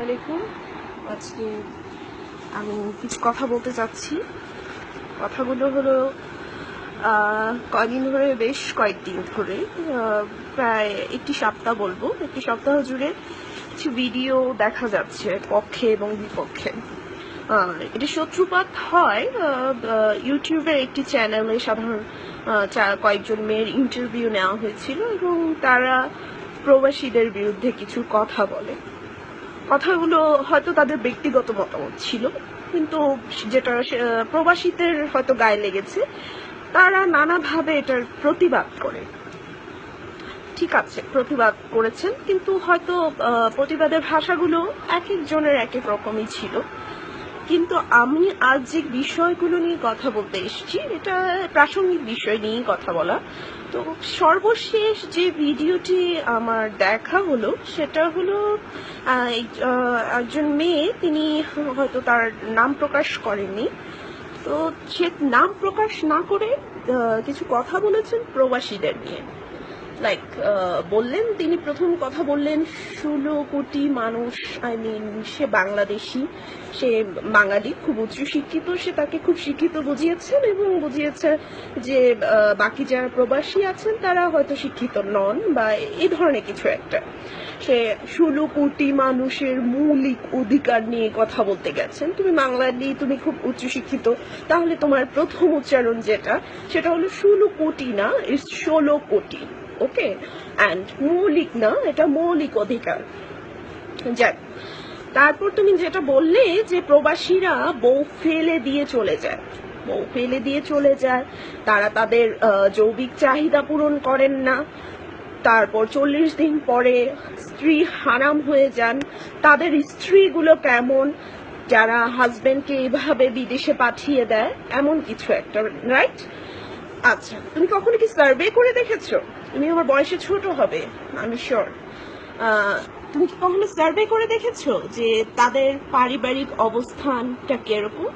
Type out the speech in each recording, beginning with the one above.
আলাইকুম। আজকে আমি কিছু কথা বলতে চাচ্ছি। কথাগুলো হলো কয়দিন ধরে, বেশ কয়েকদিন ধরে, প্রায় একটি সপ্তাহ বলবো, একটি সপ্তাহ জুড়ে কিছু ভিডিও দেখা যাচ্ছে পক্ষে এবং বিপক্ষে। এটি শত্রুপাত হয় ইউটিউবের একটি চ্যানেলে। সাধারণ কয়েকজন মেয়ের ইন্টারভিউ নেওয়া হয়েছিল এবং তারা প্রবাসীদের বিরুদ্ধে কিছু কথা বলে। কথাগুলো হয়তো তাদের ব্যক্তিগত মতামত ছিল, কিন্তু যেটা প্রবাসীদের হয়তো গায়ে লেগেছে, তারা নানাভাবে এটার প্রতিবাদ করে। ঠিক আছে, প্রতিবাদ করেছেন, কিন্তু হয়তো প্রতিবাদের ভাষাগুলো এক একজনের এক এক রকমই ছিল। কিন্তু আমি আজ যে বিষয়গুলো নিয়ে কথা বলতে এসেছি, এটা প্রাসঙ্গিক বিষয় নিয়েই কথা বলা। তো সর্বশেষ যে ভিডিওটি আমার দেখা হলো, সেটা হলো একজন মেয়ে, তিনি হয়তো তার নাম প্রকাশ করেননি, তো সে নাম প্রকাশ না করে কিছু কথা বলেছেন প্রবাসীদের নিয়ে। লাইক বললেন, তিনি প্রথম কথা বললেন 16 কোটি মানুষ, সে বাংলাদেশি, সে বাঙালি, খুব উচ্চ শিক্ষিত, সে তাকে খুব শিক্ষিত বুঝিয়েছেন এবং বুঝিয়েছে যে বাকি যারা প্রবাসী আছেন তারা হয়তো শিক্ষিত নন, বা এই ধরনের কিছু একটা। সে 16 কোটি মানুষের মৌলিক অধিকার নিয়ে কথা বলতে গেছেন। তুমি বাঙালি, তুমি খুব উচ্চ শিক্ষিত, তাহলে তোমার প্রথম উচ্চারণ যেটা, সেটা হলো 16 কোটি না, 16 কোটি। ওকে, অ্যান্ড মৌলিক না, এটা মৌলিক অধিকার। যাক, তারপর তুমি যেটা বললে যে প্রবাসীরা বউ ফেলে দিয়ে চলে যায়, বউ ফেলে দিয়ে চলে যায়, তারা তাদের যৌবিক চাহিদা পূরণ করেন না, তারপর 40 দিন পরে স্ত্রী হারাম হয়ে যান। তাদের স্ত্রীগুলো কেমন, যারা হাজবেন্ডকে এইভাবে বিদেশে পাঠিয়ে দেয়, এমন কিছু একটা, রাইট? আচ্ছা, তুমি কখনো কি সার্ভে করে দেখেছো? তুমি আমার বয়সে ছোট হবে, আমি শিওর। তুমি কি কখনো সার্ভে করে দেখেছো যে তাদের পারিবারিক অবস্থানটা কিরকম,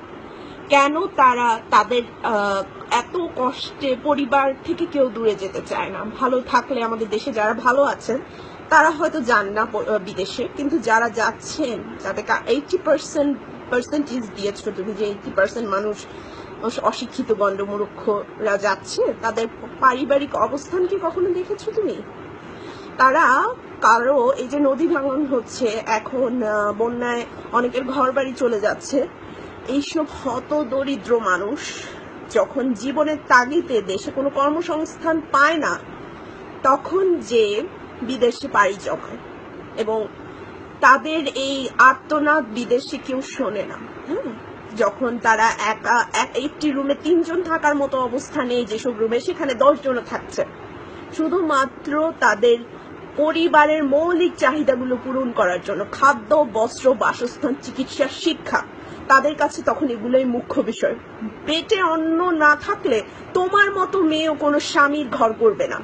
কেন তারা তাদের এত কষ্টে পরিবার থেকে কেউ দূরে যেতে চায় না? ভালো থাকলে, আমাদের দেশে যারা ভালো আছেন তারা হয়তো যান না বিদেশে, কিন্তু যারা যাচ্ছেন, যাদেরকে 80% দিয়েছো তুমি, যে 80% মানুষ অশিক্ষিত গণ্ডমূর্খরা যাচ্ছে, তাদের পারিবারিক অবস্থান কি কখনো দেখেছো তুমি? তারা কারো, এই যে নদী ভাঙন হচ্ছে এখন, বন্যায় অনেকের ঘর বাড়ি চলে যাচ্ছে, এইসব হত দরিদ্র মানুষ যখন জীবনের তাগিদে দেশে কোনো কর্মসংস্থান পায় না, তখন যে বিদেশে পাড়ি জমায়, এবং তাদের এই আর্তনাদ বিদেশে কেউ শোনে না। যখন তারা একা একটি রুমে 3 জন থাকার মতো অবস্থা নেই, যেসব রুমে, সেখানে 10 জন থাকছে, শুধুমাত্র তাদের পরিবারের মৌলিক চাহিদাগুলো পূরণ করার জন্য, খাদ্য, বস্ত্র, বাসস্থান, চিকিৎসা, শিক্ষা, তাদের কাছে তখন এগুলোই মুখ্য বিষয়। পেটে অন্ন না থাকলে তোমার মতো মেয়েও কোনো স্বামীর ঘর করবে না।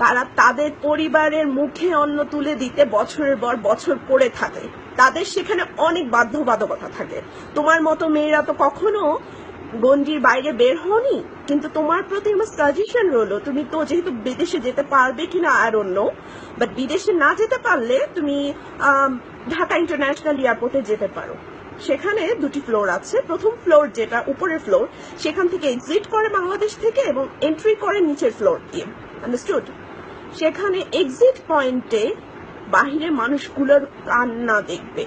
তারা তাদের পরিবারের মুখে অন্ন তুলে দিতে বছরের পর বছর পড়ে থাকে, তাদের সেখানে অনেক বাধ্যবাধকতা থাকে। তোমার মতো মেয়েরা তো কখনো গন্ডির বাইরে বের হওনি, কিন্তু তোমার প্রতি আমার সাজেশন রইলো, তুমি তো যেহেতু বিদেশে যেতে পারবে কিনা আই ডোন্ট নো, বাট বিদেশে না যেতে পারলে তুমি ঢাকা ইন্টারন্যাশনাল এয়ারপোর্টে যেতে পারো। সেখানে 2টি ফ্লোর আছে। প্রথম ফ্লোর, যেটা উপরের ফ্লোর, সেখান থেকে এক্সিট করে বাংলাদেশ থেকে এবং এন্ট্রি করে নিচের ফ্লোর দিয়ে, আন্ডারস্টুড? সেখানে এক্সিট পয়েন্টে বাহিরের মানুষগুলোর কান্না দেখবে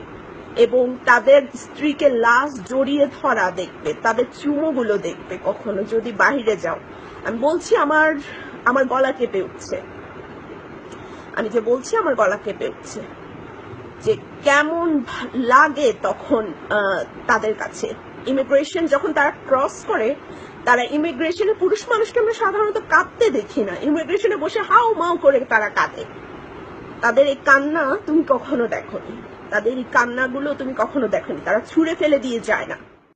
এবং তাদের স্ত্রীকে লাশ জড়িয়ে ধরা দেখবে, তাদের চুমোগুলো দেখবে কখনো যদি বাহিরে যাও। আমি বলছি, আমার গলা কেঁপে উঠছে, আমি যে বলছি আমার গলা কেঁপে উঠছে, যে কেমন লাগে তখন তাদের কাছে। ইমিগ্রেশন যখন তারা ক্রস করে, তারা ইমিগ্রেশনে, পুরুষ মানুষকে আমরা সাধারণত কাঁদতে দেখি না, ইমিগ্রেশনে বসে হাউ মাউ করে তারা কাঁদে। তাদের এই কান্না তুমি কখনো দেখোনি, তাদের এই কান্নাগুলো তুমি কখনো দেখোনি, তারা ছুঁড়ে ফেলে দিয়ে যায় না।